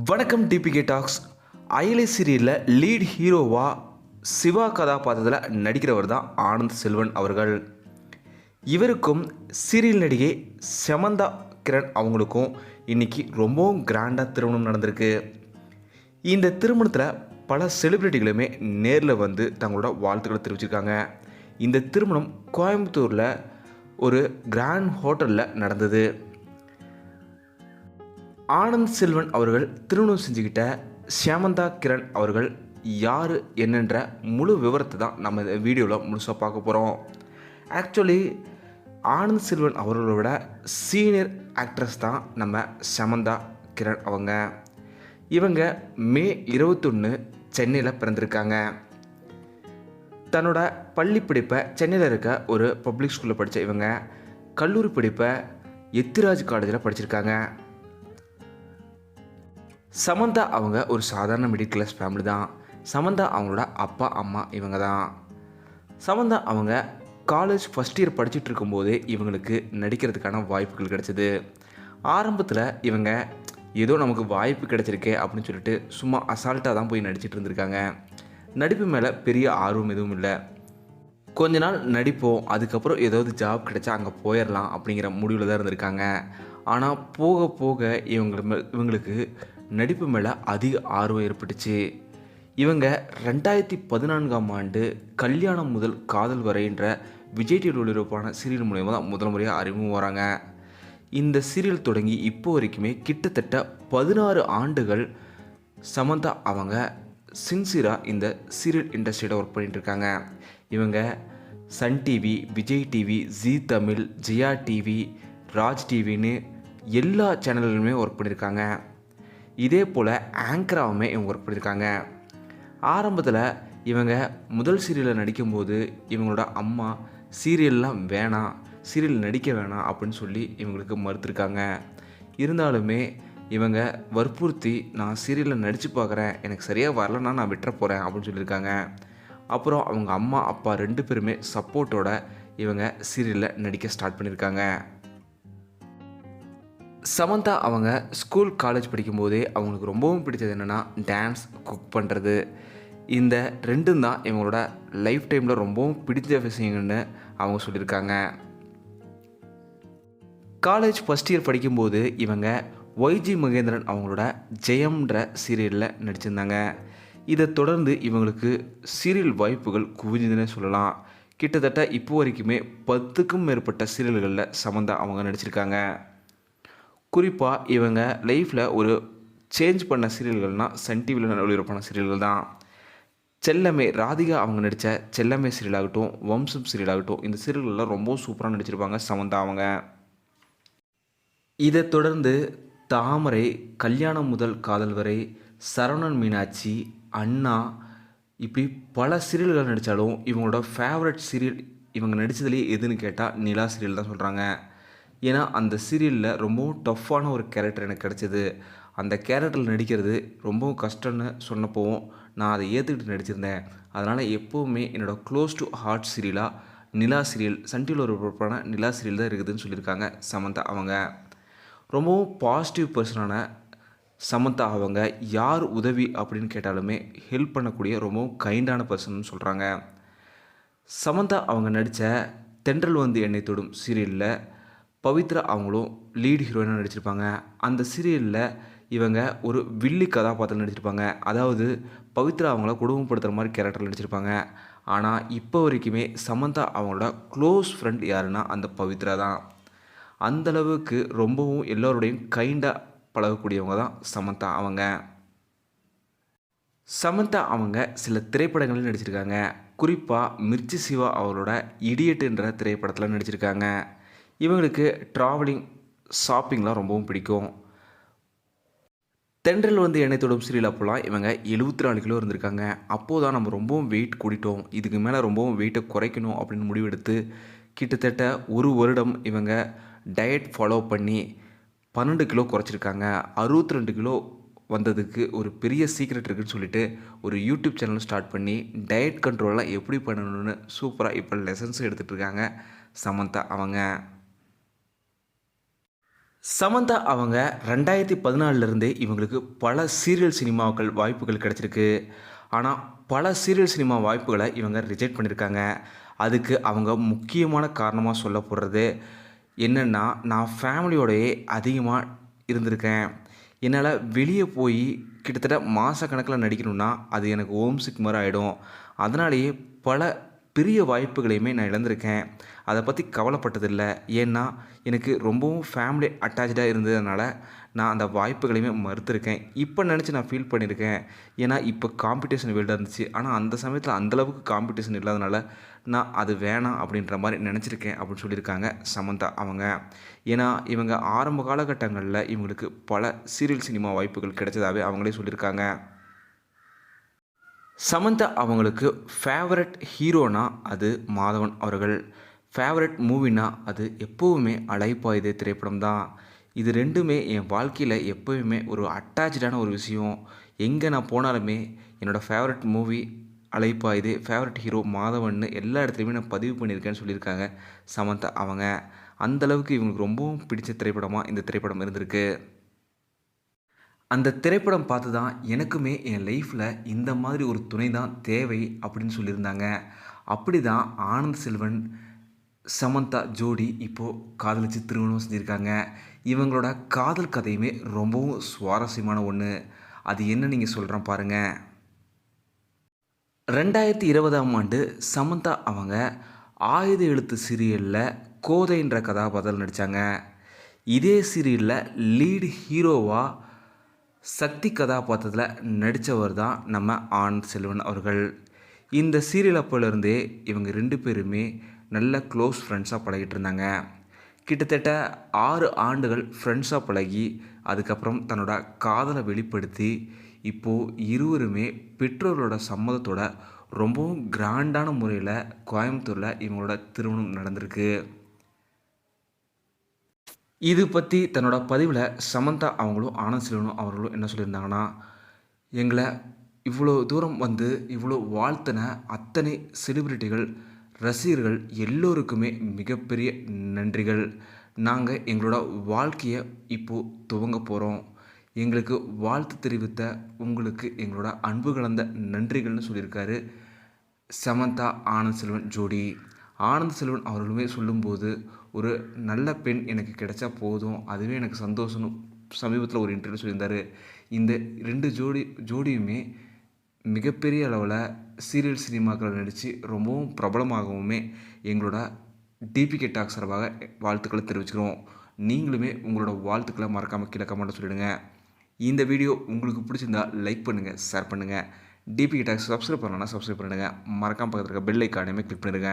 வணக்கம் DPK tax. அயலை சீரியலில் lead ஹீரோவாக சிவா கதாபாத்திரத்தில் நடிக்கிறவர் தான் ஆனந்த் செல்வன் அவர்கள். இவருக்கும் சீரியல் நடிகை சமந்தா கிரண் அவங்களுக்கும் இன்றைக்கி ரொம்பவும் கிராண்டாக திருமணம் நடந்திருக்கு. இந்த திருமணத்தில் பல செலிப்ரிட்டிகளுமே நேரில் வந்து தங்களோட வாழ்த்துக்களை தெரிவிச்சிருக்காங்க. இந்த திருமணம் கோயம்புத்தூரில் ஒரு கிராண்ட் ஹோட்டலில் நடந்தது. ஆனந்த் செல்வன் அவர்கள் திருமணம் செஞ்சுக்கிட்ட சமந்தா கிரண் அவர்கள் யார் என்னன்ற முழு விவரத்தை தான் நம்ம இந்த வீடியோவில் முழுசாக பார்க்க போகிறோம். ஆக்சுவலி ஆனந்த் செல்வன் அவர்களோட சீனியர் ஆக்ட்ரஸ் தான் நம்ம சமந்தா கிரண் அவங்க. இவங்க மே 21 சென்னையில் பிறந்திருக்காங்க. தன்னோட பள்ளி படிப்பை சென்னையில் இருக்க ஒரு பப்ளிக் ஸ்கூலில் படித்த இவங்க கல்லூரி படிப்பை எத்திராஜ் காலேஜில் படிச்சிருக்காங்க. சமந்தா அவங்க ஒரு சாதாரண மிடில் கிளாஸ் ஃபேமிலி தான். சமந்தா அவங்களோட அப்பா அம்மா இவங்க தான். சமந்தா அவங்க காலேஜ் ஃபஸ்ட் இயர் படிச்சுட்டு இருக்கும்போதே இவங்களுக்கு நடிக்கிறதுக்கான வாய்ப்புகள் கிடச்சிது. ஆரம்பத்தில் இவங்க ஏதோ நமக்கு வாய்ப்பு கிடச்சிருக்கே அப்படின்னு சொல்லிட்டு சும்மா அசால்ட்டாக தான் போய் நடிச்சிட்டு இருந்திருக்காங்க. நடிப்பு மேலே பெரிய ஆர்வம் எதுவும் இல்லை. கொஞ்ச நாள் நடிப்போம், அதுக்கப்புறம் ஏதாவது ஜாப் கிடைச்சா அங்கே போயிடலாம் அப்படிங்கிற முடிவில் தான் இருந்திருக்காங்க. ஆனால் போக போக இவங்களுக்கு நடிப்பு மேலே அதிக ஆர்வம் ஏற்பட்டுச்சு. இவங்க 2014ஆம் ஆண்டு கல்யாணம் முதல் காதல் வரைன்ற விஜய் டிவியில் ஒளிபரப்பான சீரியல் மூலயமா தான் முதல் முறையாக அறிமுகம் வராங்க. இந்த சீரியல் தொடங்கி இப்போ வரைக்குமே கிட்டத்தட்ட 16 ஆண்டுகள் சமந்தா அவங்க சின்சியராக இந்த சீரியல் இண்டஸ்ட்ரியில் ஒர்க் பண்ணிகிட்ருக்காங்க. இவங்க சன் டிவி, விஜய் டிவி, ஜீ தமிழ், ஜெயா டிவி, ராஜ் டிவின்னு எல்லா சேனல்களுமே ஒர்க் பண்ணியிருக்காங்க. இதே போல் ஆங்கராகவுமே இவங்க ஒர்க் பண்ணியிருக்காங்க. ஆரம்பத்தில் இவங்க முதல் சீரியலில் நடிக்கும்போது இவங்களோட அம்மா சீரியல்லாம் வேணாம், சீரியல் நடிக்க வேணாம் அப்படின்னு சொல்லி இவங்களுக்கு மறுத்துருக்காங்க. இருந்தாலுமே இவங்க வற்புறுத்தி நான் சீரியலில் நடித்து பார்க்குறேன், எனக்கு சரியாக வரலன்னா நான் விட்டுற போகிறேன் அப்படின்னு சொல்லியிருக்காங்க. அப்புறம் அவங்க அம்மா அப்பா 2 பேருமே சப்போர்ட்டோட இவங்க சீரியலில் நடிக்க ஸ்டார்ட் பண்ணியிருக்காங்க. சமந்தா அவங்க ஸ்கூல் காலேஜ் படிக்கும்போதே அவங்களுக்கு ரொம்பவும் பிடிச்சது என்னென்னா டான்ஸ், குக் பண்ணுறது. இந்த ரெண்டும் தான் இவங்களோட லைஃப் டைமில் ரொம்பவும் பிடிச்ச விஷயங்கள்னு அவங்க சொல்லியிருக்காங்க. காலேஜ் ஃபஸ்ட் இயர் படிக்கும்போது இவங்க ஒய்ஜி மகேந்திரன் அவங்களோட ஜெயம்ன்ற சீரியலில் நடிச்சிருந்தாங்க. இதை தொடர்ந்து இவங்களுக்கு சீரியல் வாய்ப்புகள் குவிஞ்சுதுன்னு சொல்லலாம். கிட்டத்தட்ட இப்போ வரைக்குமே 10க்கும் மேற்பட்ட சீரியல்களில் சமந்தா அவங்க நடிச்சிருக்காங்க. குறிப்பாக இவங்க லைஃப்பில் ஒரு சேஞ்ச் பண்ண சீரியல்கள்னால் சன் டிவியில் ஒளிபரப்பான சீரியல்கள் தான். செல்லமே, ராதிகா அவங்க நடித்த செல்லமே சீரியல் ஆகட்டும், வம்சம் சீரியல் ஆகட்டும், இந்த சீரியல்கள்லாம் ரொம்ப சூப்பராக நடிச்சிருப்பாங்க சமந்தா அவங்க. இதை தொடர்ந்து தாமரை, கல்யாணம் முதல் காதல் வரை, சரவணன் மீனாட்சி, அண்ணா, இப்படி பல சீரியல்கள் நடித்தாலும் இவங்களோட ஃபேவரட் சீரியல் இவங்க நடித்ததுலேயே எதுன்னு கேட்டால் நிலா சீரியல் தான் சொல்கிறாங்க. ஏன்னா அந்த சீரியலில் ரொம்பவும் டஃப்பான ஒரு கேரக்டர் எனக்கு கிடச்சிது. அந்த கேரக்டரில் நடிக்கிறது ரொம்பவும் கஷ்டம்னு சொன்னப்போவும் நான் அதை ஏற்றுக்கிட்டு நடிச்சிருந்தேன். அதனால் எப்போவுமே என்னோடய க்ளோஸ் டு ஹார்ட் சீரியலாக நிலா சீரியல், சன் டிவியில் ஒளிபரப்பான நிலா சீரியல் தான் இருக்குதுன்னு சொல்லியிருக்காங்க சமந்தா அவங்க. ரொம்பவும் பாசிட்டிவ் பர்சனான சமந்தா அவங்க யார் உதவி அப்படின்னு கேட்டாலுமே ஹெல்ப் பண்ணக்கூடிய ரொம்பவும் கைண்டான பர்சன் சொல்கிறாங்க. சமந்தா அவங்க நடித்த தென்றல் வந்து என்னை தொடும் சீரியலில் பவித்ரா அவங்களும் லீட் ஹீரோயினாக நடிச்சிருப்பாங்க. அந்த சீரியலில் இவங்க ஒரு வில்லி கதாபாத்திரம் நடிச்சிருப்பாங்க. அதாவது பவித்ரா அவங்கள குடும்பப்படுத்துகிற மாதிரி கேரக்டரில் நடிச்சிருப்பாங்க. ஆனால் இப்போ வரைக்குமே சமந்தா அவங்களோட க்ளோஸ் ஃப்ரெண்ட் யாருன்னா அந்த பவித்ரா தான். அந்தளவுக்கு ரொம்பவும் எல்லோருடையும் கைண்டாக பழகக்கூடியவங்க தான் சமந்தா அவங்க. சமந்தா அவங்க சில திரைப்படங்களில் நடிச்சிருக்காங்க. குறிப்பாக மிர்ச்சி சிவா அவரோட இடியட்டுன்ற திரைப்படத்தில் நடிச்சிருக்காங்க. இவங்களுக்கு ட்ராவலிங், ஷாப்பிங்லாம் ரொம்பவும் பிடிக்கும். தென்றல் வந்து எண்ணெய் தொடும் சீரியல் அப்போலாம் இவங்க 74 கிலோ இருந்திருக்காங்க. அப்போது தான் நம்ம ரொம்பவும் வெயிட் கூடிட்டோம், இதுக்கு மேலே ரொம்பவும் வெயிட்டை குறைக்கணும் அப்படின்னு முடிவெடுத்து கிட்டத்தட்ட 1 வருடம் இவங்க டயட் ஃபாலோ பண்ணி 12 கிலோ குறைச்சிருக்காங்க. 62 கிலோ வந்ததுக்கு ஒரு பெரிய சீக்ரெட் இருக்குதுன்னு சொல்லிட்டு ஒரு யூடியூப் சேனல் ஸ்டார்ட் பண்ணி டயட் கண்ட்ரோலாம் எப்படி பண்ணணும்னு சூப்பராக இப்போ லெசன்ஸும் எடுத்துகிட்டு இருக்காங்க சமந்தா அவங்க. சமந்தா அவங்க 2014 இவங்களுக்கு பல சீரியல் சினிமாக்கள் வாய்ப்புகள் கிடைச்சிருக்கு. ஆனா, பல சீரியல் சினிமா வாய்ப்புகள இவங்க ரிஜெக்ட் பண்ணியிருக்காங்க. அதுக்கு அவங்க முக்கியமான காரணமா சொல்லப்படுறது என்னன்னா, நான் ஃபேமிலியோடயே அதிகமா இருந்திருக்கேன். என்னால வெளிய போயி கிட்டத்தட்ட மாசக்கணக்கில நடிக்கணும்னா, அது எனக்கு ஹோம் சிக் மாரி ஆயிடும். அதனாலேயே பல பெரிய வாய்ப்புகளையுமே நான் இழந்திருக்கேன். அத பத்தி கவலைப்பட்டதில்ல. ஏன்னா, எனக்கு ரொம்பவும் ஃபேமிலி அட்டாச்டா இருந்ததுனால, நான் அந்த வாய்ப்புகளையுமே மறுத்திருக்கேன். இப்ப நெனச்சு நான் ஃபீல் பண்ணியிருக்கேன். ஏன்னா, இப்ப காம்படிஷன் வேர்ல்டா இருந்துச்சு. ஆனா, அந்த சமயத்தில அந்த அளவுக்கு காம்படிஷன் இல்லாதனால, நான் அது வேணாம் அப்படின்ற மாரி நெனச்சிருக்கேன் அப்படின்னு சொல்லியிருக்காங்க சமந்தா அவங்க. ஏன்னா, இவங்க ஆரம்ப காலகட்டங்கள்ல இவங்களுக்கு பல சீரியல் சினிமா வாய்ப்புகள் கிடைச்சதாவே அவங்களே சொல்லியிருக்காங்க. சமந்தா அவங்களுக்கு ஃபேவரட் ஹீரோனா அது மாதவன் அவர்கள். ஃபேவரட் மூவினா அது எப்போவுமே அலைப்பாயுதே திரைப்படம் தான். இது 2மே என் வாழ்க்கையில எப்பவுமே ஒரு அட்டாச்டான ஒரு விஷயம். எங்கே நான் போனாலுமே என்னோடய favourite movie Alaipayuthey, favourite hero மாதவன்னு எல்லா இடத்துலையுமே நான் பதிவு பண்ணியிருக்கேன்னு சொல்லியிருக்காங்க சமந்தா அவங்க. அந்த அளவுக்கு இவங்களுக்கு ரொம்பவும் பிடிச்ச திரைப்படமா இந்த திரைப்படம் இருந்திருக்கு. அந்த திரைப்படம் பார்த்து தான் எனக்குமே என் லைஃப்பில் இந்த மாதிரி ஒரு துணை தான் தேவை அப்படின்னு சொல்லியிருந்தாங்க. அப்படி தான் ஆனந்த் செல்வன், சமந்தா ஜோடி இப்போது காதலிச்சு திருமணம் செஞ்சுருக்காங்க. இவங்களோட காதல் கதையுமே ரொம்பவும் சுவாரஸ்யமான ஒன்று. அது என்ன நீங்கள் சொல்கிறேன் பாருங்கள். 2020ஆம் ஆண்டு சமந்தா அவங்க ஆயுத எழுத்து சீரியலில் கோதைன்ற கதாபாத்திரத்தில் நடித்தாங்க. இதே சீரியலில் லீடு ஹீரோவா சக்தி கதாபாத்திரத்தில் நடித்தவர் தான் நம்ம ஆனந்த் செல்வன் அவர்கள். இந்த சீரியல் அப்போலேருந்தே இவங்க 2 பேருமே நல்ல க்ளோஸ் ஃப்ரெண்ட்ஸாக பழகிட்டு இருந்தாங்க. கிட்டத்தட்ட 6 ஆண்டுகள் ஃப்ரெண்ட்ஸாக பழகி, அதுக்கப்புறம் தன்னோட காதலை வெளிப்படுத்தி, இப்போது இருவருமே பெற்றோர்களோட சம்மதத்தோட ரொம்பவும் கிராண்டான முறையில் கோயம்புத்தூரில் இவங்களோட திருமணம் நடந்திருக்கு. இது பற்றி தன்னோட பதிவில் சமந்தா அவங்களும் ஆனந்த் செல்வனும் அவர்களும் என்ன சொல்லியிருந்தாங்கன்னா, எங்களை இவ்வளோ தூரம் வந்து இவ்வளோ வாழ்த்தின அத்தனை செலிபிரிட்டிகள், ரசிகர்கள் எல்லோருக்குமே மிகப்பெரிய நன்றிகள். நாங்கள் எங்களோட வாழ்க்கையை இப்போது துவங்க போகிறோம். எங்களுக்கு வாழ்த்து தெரிவித்த உங்களுக்கு எங்களோட அன்பு கலந்த நன்றிகள்னு சொல்லியிருக்காரு சமந்தா ஆனந்த் செல்வன் ஜோடி. ஆனந்த் செல்வன் அவர்களுமே சொல்லும்போது, ஒரு நல்ல பெண் எனக்கு கிடைச்சா போதும், அதுவே எனக்கு சந்தோஷம்னு சமீபத்தில் ஒரு இன்டர்வியூ சொல்லியிருந்தார். இந்த 2 ஜோடியுமே மிகப்பெரிய அளவில் சீரியல் சினிமாக்களில் நடித்து ரொம்பவும் பிரபலமாகவுமே எங்களோட டிபிகே டாக் சார்பாக வாழ்த்துக்களை தெரிவிச்சுக்கிறோம். நீங்களுமே உங்களோட வாழ்த்துக்களை மறக்காமல் கீழே கமெண்ட்டில் சொல்லிடுங்க. இந்த வீடியோ உங்களுக்கு பிடிச்சிருந்தா லைக் பண்ணுங்கள், ஷேர் பண்ணுங்கள். டிபிகே டாக் சப்ஸ்கிரைப் பண்ணலன்னா சப்ஸ்கிரைப் பண்ணிடுங்க. மறக்காமல் பக்கத்தில் இருக்க பெல் ஐக்கானையுமே கிளிக் பண்ணிடுங்க.